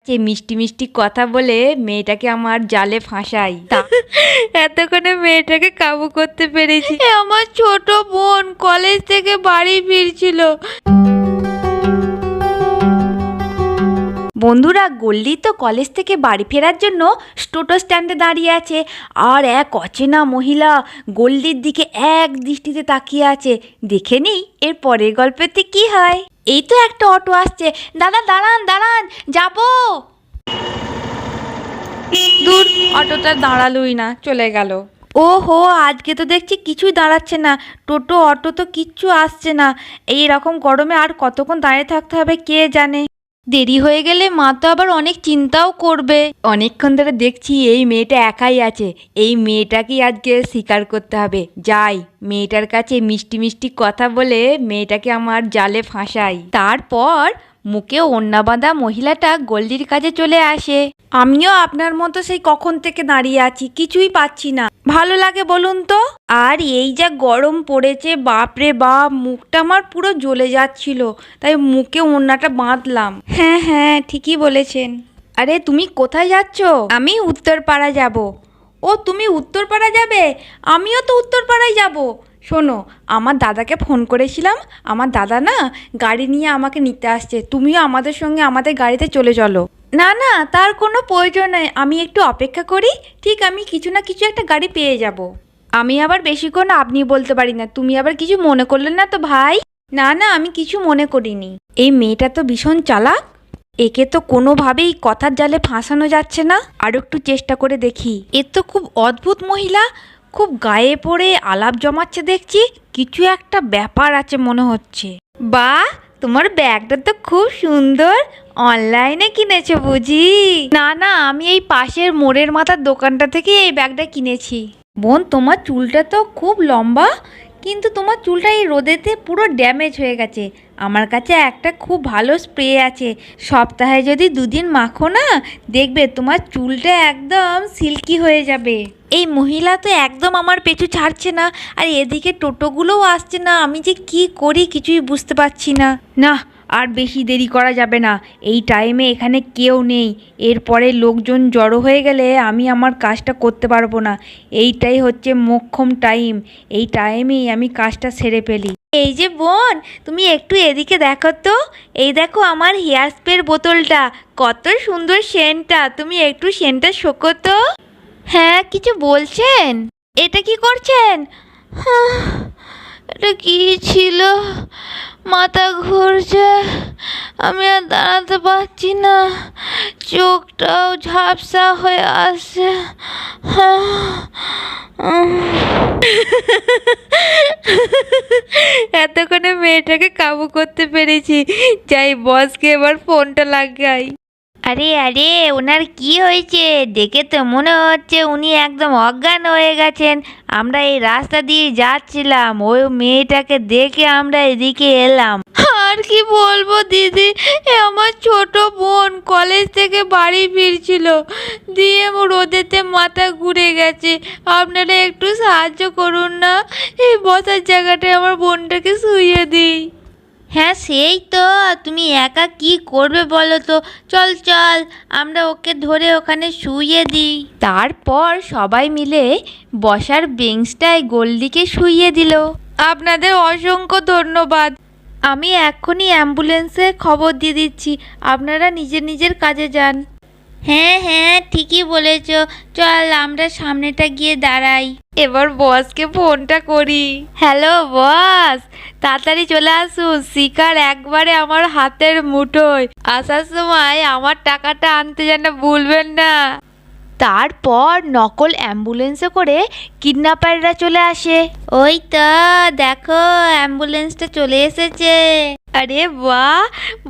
যে মিষ্টি মিষ্টি কথা বলে মেয়েটাকে আমার জালে ফাঁসাই। এতক্ষণে মেয়েটাকে কাবু করতে পেরেছি। আমার ছোট বোন কলেজ থেকে বাড়ি ফিরছিল। বন্ধুরা, গোল্ডি তো কলেজ থেকে বাড়ি ফেরার জন্য টোটো স্ট্যান্ডে দাঁড়িয়ে আছে, আর এক অচেনা মহিলা গোল্ডির দিকে এক দৃষ্টিতে তাকিয়ে আছে। দেখে নিই এর পরের গল্পেতে কি হয়। এই তো একটা অটো আসছে। দাদা দাঁড়ান দাঁড়ান, যাবো। দূর, অটোটা দাঁড়ালোই না, চলে গেল। ওহো, আজকে তো দেখছি কিছুই দাঁড়াচ্ছে না, টোটো অটো তো কিচ্ছু আসছে না। এই রকম গরমে আর কতক্ষণ দাঁড়িয়ে থাকতে হবে কে জানে। দেরি হয়ে গেলে মা তো আবার অনেক চিন্তাও করবে। অনেকক্ষণ ধরে দেখছি এই মেয়েটা একাই আছে, এই মেয়েটাকেই আজকে স্বীকার করতে হবে। যাই, মেয়েটার কাছে মিষ্টি মিষ্টি কথা বলে মেয়েটাকে আমার জালে ফাঁসাই। তারপর মুখে ওড়না বাঁধা মহিলাটা গোল্ডির কাছে চলে আসে। আমিও আপনার মতো সেই কখন থেকে দাঁড়িয়ে আছি, কিছুই পাচ্ছি না। ভালো লাগে বলুন তো? আর এই যা গরম পড়েছে, বাপরে বাপ, মুখটা আমার পুরো জ্বলে যাচ্ছিল, তাই মুখে ওড়নাটা বাঁধলাম। হ্যাঁ হ্যাঁ, ঠিকই বলেছেন। আরে তুমি কোথায় যাচ্ছ? আমি উত্তরপাড়া যাব। ও, তুমি উত্তরপাড়া যাবে? আমিও তো উত্তরপাড়ায় যাব। শোনো, আমার দাদাকে ফোন করেছিলাম, আমার দাদা না গাড়ি নিয়ে আমাকে নিতে আসছে, তুমিও আমাদের সঙ্গে আমাদের গাড়িতে চলে চলো। না না, তার কোনো প্রয়োজন নেই, আমি একটু অপেক্ষা করি, ঠিক আমি কিছু না কিছু একটা গাড়ি পেয়ে যাব। আমি আবার বেশিক্ষণ আপনি বলতে পারি না, তুমি আবার কিছু মনে করলেন না তো ভাই? না না, আমি কিছু মনে করিনি। এই মেয়েটা তো ভীষণ চালাক, একে তো কোনোভাবেই কথার জালে ফাঁসানো যাচ্ছে না। আর একটু চেষ্টা করে দেখি। এ তো খুব অদ্ভুত মহিলা, খুব গায়ে পড়ে আলাপ জমাচ্ছে দেখছি, কিছু একটা ব্যাপার আছে মনে হচ্ছে। বাহ, তোমার ব্যাগটা তো খুব সুন্দর, অনলাইনে কিনেছো বুঝি? না না, আমি এই পাশের মোড়ের মাথার দোকানটা থেকে এই ব্যাগটা কিনেছি। বোন, তোমার চুলটা তো খুব লম্বা, কিন্তু তোমার চুলটা এই রোদেতে পুরো ড্যামেজ হয়ে গেছে। আমার কাছে একটা খুব ভালো স্প্রে আছে, সপ্তাহে যদি 2 দিন মাখো না, দেখবে তোমার চুলটা একদম সিল্কি হয়ে যাবে। এই মহিলা তো একদম আমার পিছু ছাড়ছে না, আর এদিকে টোটোগুলোও আসছে না। আমি যে কি করি কিছুই বুঝতে পারছি না। না, আর বেশি দেরি করা যাবে না, এই টাইমে এখানে কেউ নেই, এরপরে লোকজন জড়ো হয়ে গেলে আমি আমার কাজটা করতে পারবো না। এইটাই হচ্ছে মোক্ষম টাইম, এই টাইমেই আমি কাজটা সেরে ফেলি। এই যে বোন, তুমি একটু এদিকে দেখো তো, এই দেখো আমার হেয়ার স্প্রের বোতলটা, কত সুন্দর সেন্টটা, তুমি একটু সেন্টটা শোকো তো। হ্যাঁ, কিছু বলছেন? এটা কি করছেন? এটা কি ছিল? মাথা ঘুরছে, আমি আর দাঁড়াতে পারছি না, চোখটাও ঝাপসা হয়ে আসছে। এতক্ষণে মেয়েটাকে কাবু করতে পেরেছি, যাই বসকে এবার ফোনটা লাগাই। আরে আরে, ওনার কি হয়েছে? দেখে তো মনে হচ্ছে উনি একদম অজ্ঞান হয়ে গেছেন। আমরা এই রাস্তা দিয়ে যাচ্ছিলাম, ওই মেয়েটাকে দেখে আমরা এদিকে এলাম। আর কি বলবো দিদি, আমার ছোট বোন কলেজ থেকে বাড়ি ফিরছিল, দিয়ে রোদেতে মাথা ঘুরে গেছে। আপনারা একটু সাহায্য করুন না, এই বসার জায়গাটায় আমার বোনটাকে শুইয়ে দিই। হ্যাঁ, সেই তো, তুমি একা কি করবে বলো তো? চল চল, আমরা ওকে ধরে ওখানে শুইয়ে দিই। তারপর সবাই মিলে বসার বেঞ্চটায় গোল্ডিকে শুইয়ে দিল। আপনাদের অসংখ্য ধন্যবাদ। আমি এক্ষুনি অ্যাম্বুলেন্সে খবর দিয়ে দিচ্ছি, আপনারা নিজের নিজের কাজে যান। হ্যাঁ হ্যাঁ, ঠিকই বলেছ, চল আমরা সামনেটা গিয়ে দাঁড়াই। এবার বসকে ফোনটা করি। হ্যালো বস, তাড়াতাড়ি চলে আসুন, শিকার একবারে আমার হাতের মুঠোয়, আসার সময় আমার টাকাটা আনতে যেন ভুলবেন না। তারপর নকল অ্যাম্বুলেন্সে করে কিডন্যাপাররা চলে আসে। ওই তো দেখো, অ্যাম্বুলেন্সটা চলে এসেছে। আরে বাহ,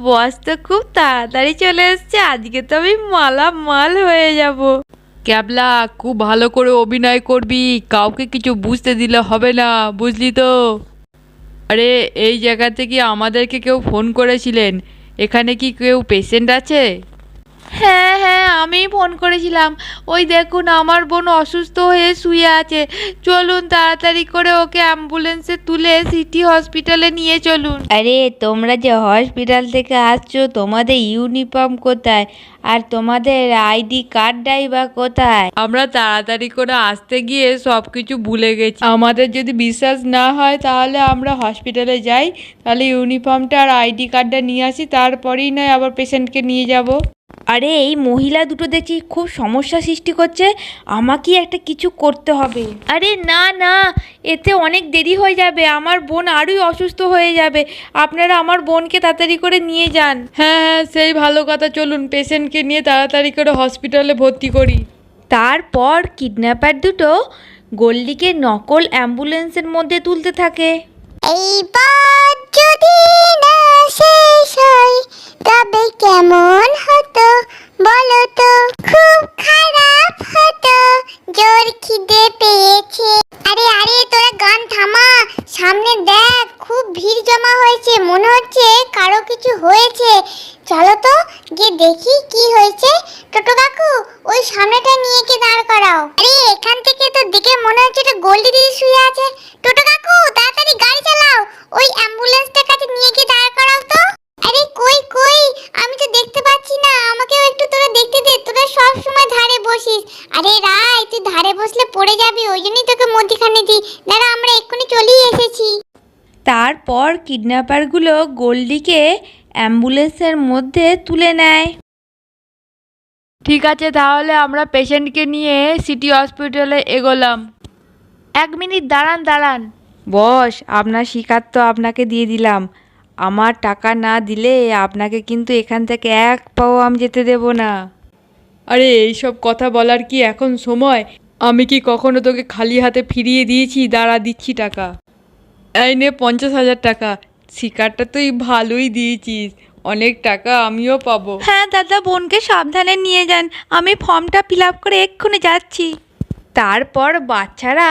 বস তো খুব তাড়াতাড়ি চলে এসছে, আজকে তো আমি মালামাল হয়ে যাব। ক্যাবলা, খুব ভালো করে অভিনয় করবি, কাউকে কিছু বুঝতে দিলে হবে না, বুঝলি তো? আরে এই জায়গা থেকে আমাদেরকে কেউ ফোন করেছিলেন, এখানে কি কেউ পেশেন্ট আছে? হ্যাঁ হ্যাঁ, আমিই ফোন করেছিলাম। ওই দেখুন আমার বোন অসুস্থ হয়ে শুয়ে আছে, চলুন তাড়াতাড়ি করে ওকে অ্যাম্বুলেন্সে তুলে সিটি হসপিটালে নিয়ে চলুন। আরে তোমরা যে হসপিটাল থেকে আসছো, তোমাদের ইউনিফর্ম কোথায় আর তোমাদের আইডি কার্ডটাই বা কোথায়? আমরা তাড়াতাড়ি করে আসতে গিয়ে সব কিছু ভুলে গেছি। আমাদের যদি বিশ্বাস না হয় তাহলে আমরা হসপিটালে যাই, তাহলে ইউনিফর্মটা আর আইডি কার্ডটা নিয়ে আসি, তারপরেই নয় আবার পেশেন্টকে নিয়ে যাব। আরে এই মহিলা দুটো দেখছি খুব সমস্যা সৃষ্টি করছে, আমাকেই একটা কিছু করতে হবে। আরে না না, এতে অনেক দেরি হয়ে যাবে, আমার বোন আরোই অসুস্থ হয়ে যাবে। আপনারা আমার বোনকে তাড়াতাড়ি করে নিয়ে যান। হ্যাঁ হ্যাঁ, সেই ভালো কথা, চলুন পেশেন্টকে নিয়ে তাড়াতাড়ি করে হসপিটালে ভর্তি করি। তারপর কিডন্যাপার দুটো গোল্ডিকে নকল অ্যাম্বুলেন্সের মধ্যে তুলতে থাকে। এইবার যদি না শেষ হয় তবে কেমন হতো বলো তো? খুব খারাপ হতো। জোর খিদে পেয়েছে। আরে আরে তোরা গান থামা, সামনে দেখ খুব ভিড় জমা হয়েছে, মনে হচ্ছে কারো কিছু হয়েছে। চলো তো গিয়ে দেখি কি হয়েছে। টোটো কাকু, ওই সামনেটা নিয়ে গিয়ে দাঁড় করাও। আরে এখান থেকে তো দেখে মনে হচ্ছে এটা গোল্ডি দিদি শুয়ে আছে। টোটো কাকু তাড়াতাড়ি গাড়ি চালাও, ওই অ্যাম্বুলেন্সটার কাছে নিয়ে গিয়ে দাঁড় করাও তো। আরে কই কই, আমি তো দেখতে পাচ্ছি না, আমাকেও একটু তোরা দেখতে দে, তোরা সব সময় ধারে বসিস। আরে রাই, তুই ধারে বসলে পড়ে যাবি, ওই জন্যই তোকে মধ্যখানে দিই। দাঁড়া, আমরা এক্ষুনি চলেই এসেছি। তারপর কিডন্যাপারগুলো গোল্ডিকে অ্যাম্বুলেন্সের মধ্যে তুলে নেয়। ঠিক আছে, তাহলে আমরা পেশেন্টকে নিয়ে সিটি হসপিটালে এগোলাম। 1 মিনিট দাঁড়ান দাঁড়ান। বস, আপনার শিকার তো আপনাকে দিয়ে দিলাম, আমার টাকা না দিলে আপনাকে কিন্তু এখান থেকে এক পাও আমি যেতে দেব না। আরে এইসব কথা বলার কি এখন সময়? আমি কি কখনো তোকে খালি হাতে ফিরিয়ে দিয়েছি? দাঁড়া, দিচ্ছি টাকা। এই নে 50,000 টাকা। শিকারটা তুই ভালোই দিয়েছিস, অনেক টাকা আমিও পাবো। হ্যাঁ দাদা, বোনকে সাবধানে নিয়ে যান, আমি ফর্মটা ফিল আপ করে এক্ষুনি যাচ্ছি। তারপর বাচ্চারা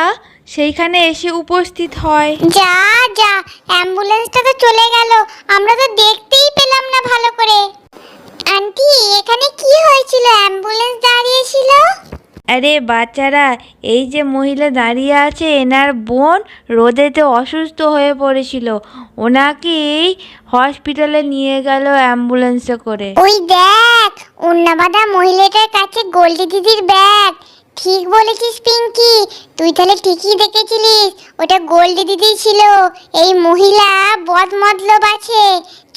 সেইখানে এসে উপস্থিত হয়। যা যা, অ্যাম্বুলেন্সটা তো চলে গেল, আমরা তো দেখতেই পেলাম না ভালো করে। আন্টি, এখানে কি হয়েছিল? অ্যাম্বুলেন্স দাঁড়িয়ে ছিল। আরে বাচ্চারা, এই যে মহিলা দাঁড়িয়ে আছে এনার বোন রোদেতে অসুস্থ হয়ে পড়েছিল, ওনাকেই হসপিটালে নিয়ে গেল অ্যাম্বুলেন্সে করে। ওই দেখ, উন্নাবাদা মহিলাটার কাছে গোল্ডি দিদির ব্যাগ। ঠিক বলেছিস পিঙ্কি, তুই তাহলে ঠিকই দেখেছিলিস, ওটা গোল্ডি দিদি ছিল। এই মহিলা বদমতলব আছে,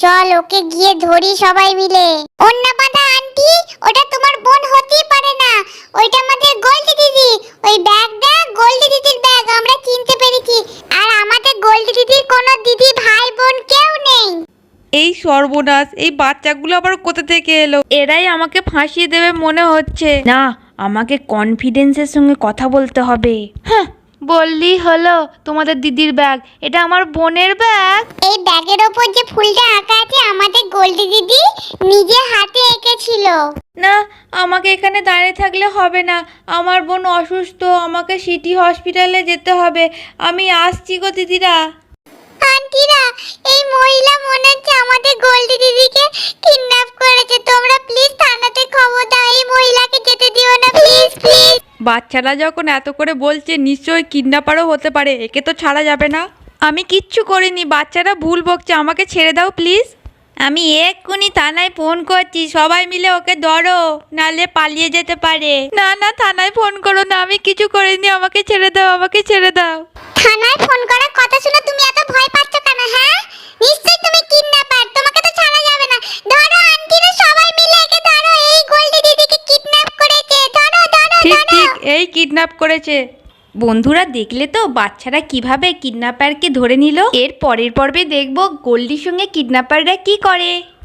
চল ওকে গিয়ে ধরি সবাই মিলে। উন্নাবাদা আন্টি, ওটা তোমার বোন হতেই পারে না, ওইটা আমাদের গোল্ডি দিদি। ওই ব্যাগটা গোল্ডি দিদির ব্যাগ, আমরা চিনতে পেরেছি। আর আমাদের গোল্ডি দিদির কোনো দিদি ভাই বোন কেউ নেই। এই সর্বনাশ, এই বাচ্চাগুলো আবার কোথা থেকে এলো? এরাই আমাকে ফাঁসিয়ে দেবে মনে হচ্ছে। না, আমাকে কনফিডেন্সের সঙ্গে কথা বলতে হবে। হ্যাঁ, বললেই হলো তোমাদের দিদির ব্যাগ, এটা আমার বোনের ব্যাগ। এই ব্যাগের ওপর যে ফুলটা আঁকা আছে আমাদের গোল্ডি দিদি নিজে হাতে এঁকেছিল। না, আমাকে এখানে দাঁড়িয়ে থাকলে হবে না, আমার বোন অসুস্থ, আমাকে সিটি হসপিটালে যেতে হবে। আমি আসছি গো দিদিরা। আন্টিরা, এই মহিলা মনে হচ্ছে আমাদের গোল্ডি দিদিকে কিডন্যাপ করেছে, তোমরা প্লিজ থানাতে খবর দাও, এই মহিলাকে যেতে দিও না প্লিজ প্লিজ। বাচ্চারা যখন এত করে বলছে, নিশ্চয়ই কিডন্যাপারও হতে পারে, একে তো ছাড়া যাবে না। আমি কিচ্ছু করিনি, বাচ্চারা ভুল বকছে, আমাকে ছেড়ে দাও প্লিজ। আমি এক্ষুনি থানায় ফোন করছি, সবাই মিলে ওকে ধরো, নালে পালিয়ে যেতে পারে। না না, থানায় ফোন করো না, আমি কিছু করিনি, আমাকে ছেড়ে দাও, আমাকে ছেড়ে দাও। থানায় ফোন করার কথা শুনে তুমি এত ভয় পাচ্ছ কেন? হ্যাঁ, নিশ্চয়ই তুমি কিডন্যাপার, তোমাকে তো ছাড়া যাবে না। ধরো আন্টিরা, সবাই মিলে একে ধরো, এই গোল্ডি দিদিকে কিডন্যাপ করেছে। ধরো ধরো ঠিক ধরো। ঠিক, এই কিডন্যাপ করেছে। বন্ধুরা দেখলে তো বাচ্চারা কিভাবে কিডন্যাপারকে ধরে নিল। এর পরের পর্বে দেখব গোল্ডির সঙ্গে কিডন্যাপাররা কি করে।